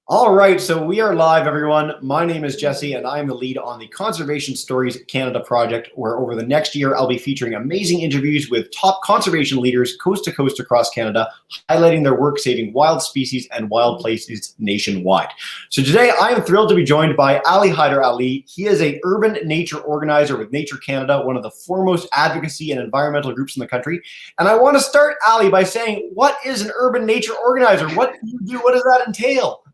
All right, so we are live, everyone. My name is Jesse, and I am the lead on the Conservation Stories Canada project, where over the next year, I'll be featuring amazing interviews with top conservation leaders coast to coast across Canada, highlighting their work saving wild species and wild places nationwide. So today, I am thrilled to be joined by Aly Hyder Ali. He is an urban nature organizer with Nature Canada, one of the foremost advocacy and environmental groups in the country. And I want to start, Aly, by saying, what is an urban nature organizer? What do you do? What does that entail?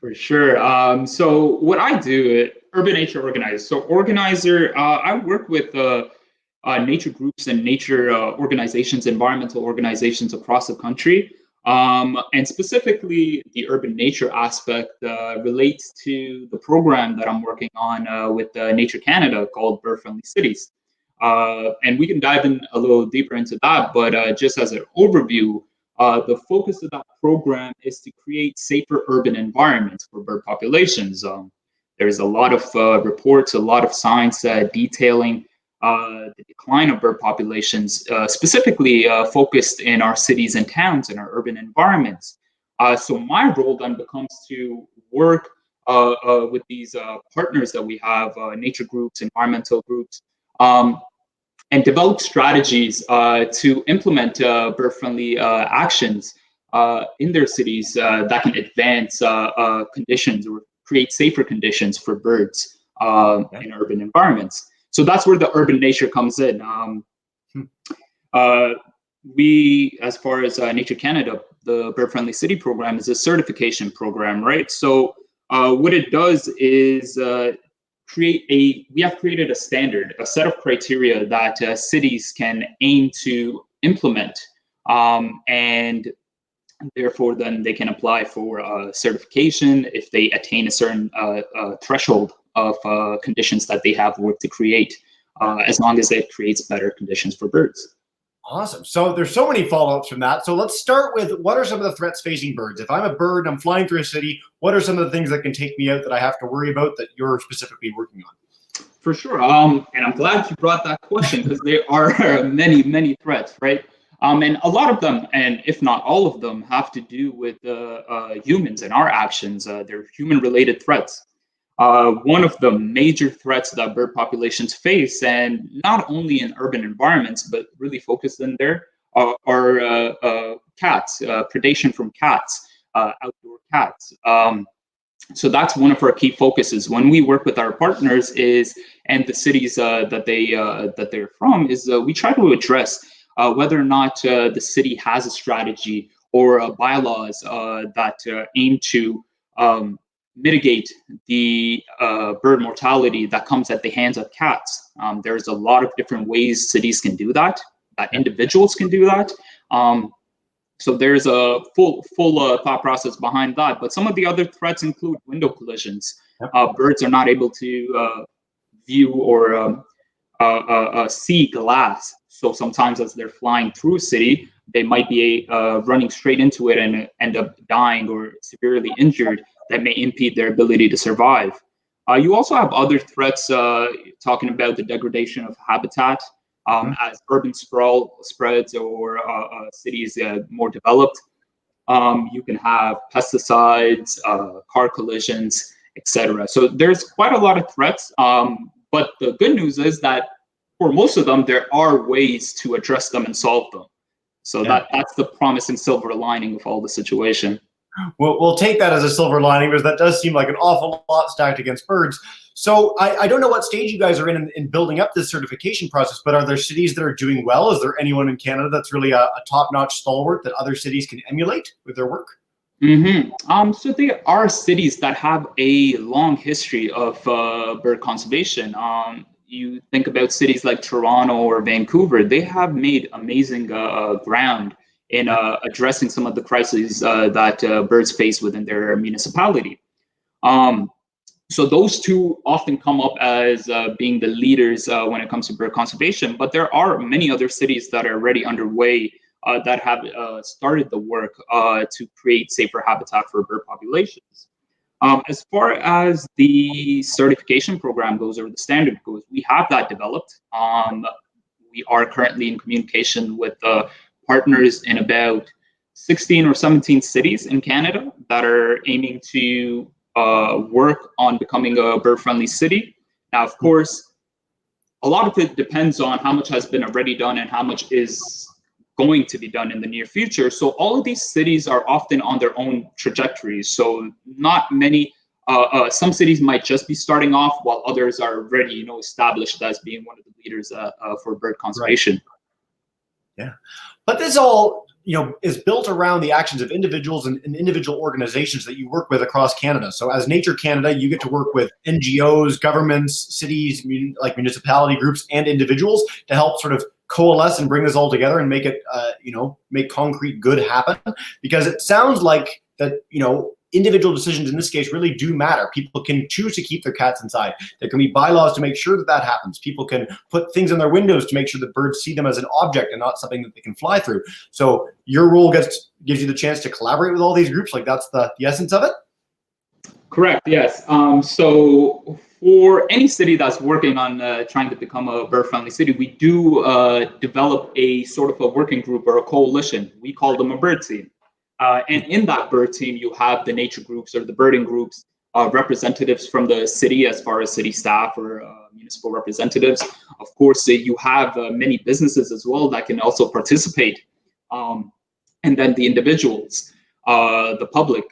For sure. So what I do, urban nature organizer. So organizer, I work with nature groups and nature organizations, environmental organizations across the country. And specifically, the urban nature aspect relates to the program that I'm working on with Nature Canada called Bird Friendly Cities. And we can dive in a little deeper into that, but just as an overview, the focus of that program is to create safer urban environments for bird populations. There's a lot of reports, a lot of science detailing the decline of bird populations, specifically focused in our cities and towns and our urban environments. So my role then becomes to work with these partners that we have, nature groups, environmental groups, and develop strategies to implement bird-friendly actions in their cities that can advance conditions or create safer conditions for birds in urban environments. So that's where the urban nature comes in. We, as far as Nature Canada, the Bird Friendly City program is a certification program, right? So what it does is we have created a standard, a set of criteria that cities can aim to implement, and therefore then they can apply for certification if they attain a certain threshold of conditions that they have worked to create, as long as it creates better conditions for birds. Awesome. So there's so many follow-ups from that. So let's start with, what are some of the threats facing birds? If I'm a bird and I'm flying through a city, what are some of the things that can take me out that I have to worry about that you're specifically working on? For sure. And I'm glad you brought that question, because there are many, many threats, right? And a lot of them, and if not all of them, have to do with humans and our actions. They're human-related threats. One of the major threats that bird populations face, and not only in urban environments, but really focused in there, are cats, predation from cats, outdoor cats. So that's one of our key focuses when we work with our partners and the cities that they're from, is we try to address whether or not the city has a strategy or bylaws that aim to mitigate the bird mortality that comes at the hands of cats. There's a lot of different ways cities can do that individuals can do that. So there's a full thought process behind that. But some of the other threats include window collisions. Birds are not able to view or see glass. So sometimes as they're flying through a city, they might be running straight into it and end up dying or severely injured that may impede their ability to survive. You also have other threats talking about the degradation of habitat. As urban sprawl spreads or cities more developed, you can have pesticides, car collisions, etc. So there's quite a lot of threats, but the good news is that for most of them, there are ways to address them and solve them. So that's the promising silver lining of all the situation. We'll take that as a silver lining, because that does seem like an awful lot stacked against birds. So I don't know what stage you guys are in building up this certification process, but are there cities that are doing well? Is there anyone in Canada that's really a top-notch stalwart that other cities can emulate with their work? So there are cities that have a long history of bird conservation. You think about cities like Toronto or Vancouver, they have made amazing ground in addressing some of the crises that birds face within their municipality. So those two often come up as being the leaders when it comes to bird conservation, but there are many other cities that are already underway that have started the work to create safer habitat for bird populations. As far as the certification program goes, or the standard goes, we have that developed. We are currently in communication with partners in about 16 or 17 cities in Canada that are aiming to work on becoming a bird-friendly city. Now, of course, a lot of it depends on how much has been already done and how much is going to be done in the near future. So all of these cities are often on their own trajectories. So not many, some cities might just be starting off, while others are already, established as being one of the leaders for bird conservation. Right. Yeah, but this all, is built around the actions of individuals and individual organizations that you work with across Canada. So as Nature Canada, you get to work with NGOs, governments, cities, like municipality groups and individuals to help sort of coalesce and bring this all together and make it, make concrete good happen. Because it sounds like that, individual decisions in this case really do matter. People can choose to keep their cats inside. There can be bylaws to make sure that that happens. People can put things in their windows to make sure that birds see them as an object and not something that they can fly through. So your role gives you the chance to collaborate with all these groups. Like that's the essence of it? Correct, yes. So for any city that's working on trying to become a bird-friendly city, we do develop a sort of a working group or a coalition. We call them a bird team. And in that bird team, you have the nature groups or the birding groups, representatives from the city as far as city staff or municipal representatives. Of course, you have many businesses as well that can also participate. And then the individuals, the public.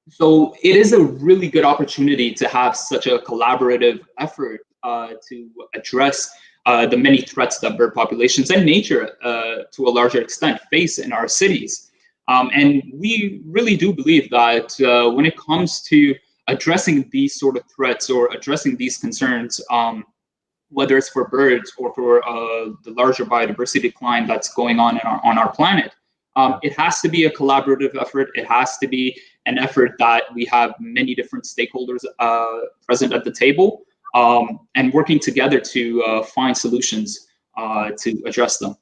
So it is a really good opportunity to have such a collaborative effort to address the many threats that bird populations and nature to a larger extent face in our cities. And we really do believe that when it comes to addressing these sort of threats or addressing these concerns, whether it's for birds or for the larger biodiversity decline that's going on on our planet, it has to be a collaborative effort. It has to be an effort that we have many different stakeholders present at the table and working together to find solutions to address them.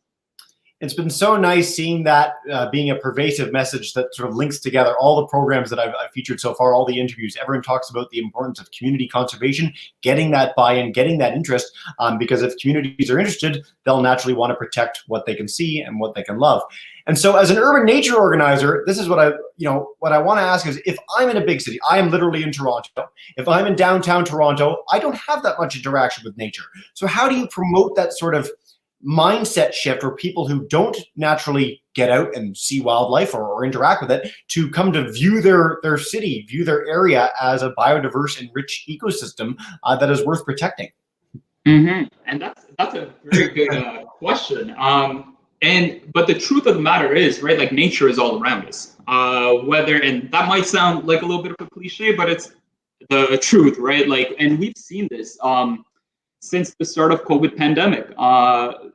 It's been so nice seeing that being a pervasive message that sort of links together all the programs that I've featured so far, all the interviews. Everyone talks about the importance of community conservation, getting that buy-in, getting that interest, because if communities are interested, they'll naturally want to protect what they can see and what they can love. And so as an urban nature organizer, this is what I want to ask is, if I'm in a big city, I am literally in Toronto. If I'm in downtown Toronto, I don't have that much interaction with nature. So how do you promote that sort of mindset shift for people who don't naturally get out and see wildlife or interact with it to come to view their city, view their area as a biodiverse and rich ecosystem that is worth protecting? Mm-hmm. And that's a very good question. But the truth of the matter is, right, like nature is all around us. And that might sound like a little bit of a cliche, but it's the truth, right? Like, and we've seen this since the start of COVID pandemic.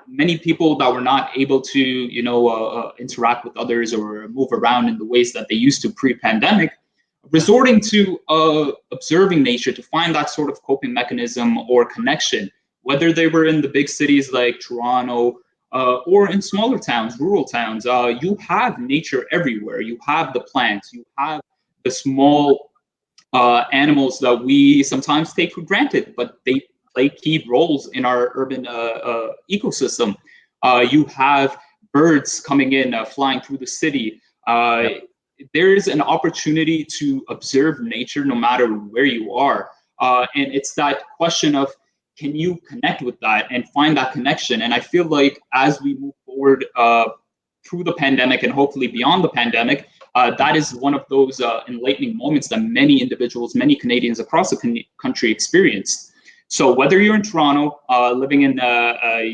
Many people that were not able to, interact with others or move around in the ways that they used to pre-pandemic, resorting to observing nature to find that sort of coping mechanism or connection, whether they were in the big cities like Toronto or in smaller towns, rural towns. You have nature everywhere. You have the plants, you have the small animals that we sometimes take for granted, but they play key roles in our urban ecosystem. You have birds coming in, flying through the city. There is an opportunity to observe nature no matter where you are. And it's that question of, can you connect with that and find that connection? And I feel like as we move forward through the pandemic and hopefully beyond the pandemic, that is one of those enlightening moments that many individuals, many Canadians across the country experienced. So whether you're in Toronto, living in a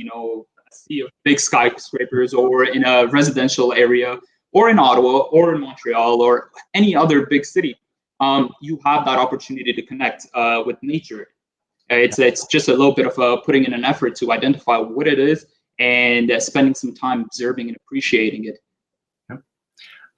sea of big skyscrapers, or in a residential area, or in Ottawa, or in Montreal, or any other big city, you have that opportunity to connect with nature. It's just a little bit of putting in an effort to identify what it is and spending some time observing and appreciating it.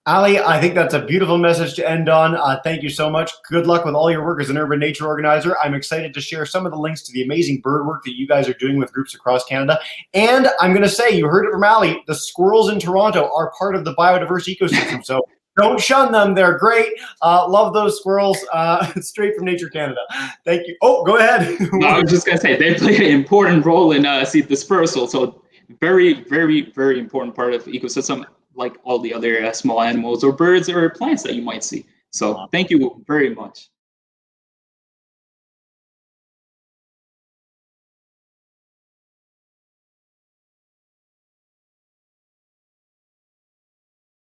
Aly, I think that's a beautiful message to end on. Thank you so much. Good luck with all your work as an urban nature organizer. I'm excited to share some of the links to the amazing bird work that you guys are doing with groups across Canada. And I'm going to say, you heard it from Aly, the squirrels in Toronto are part of the biodiverse ecosystem. So don't shun them. They're great. Love those squirrels. Straight from Nature Canada. Thank you. Oh, go ahead. No, I was just going to say, they play an important role in seed dispersal. So very, very, very important part of the ecosystem. like all the other small animals or birds or plants that you might see. So thank you very much.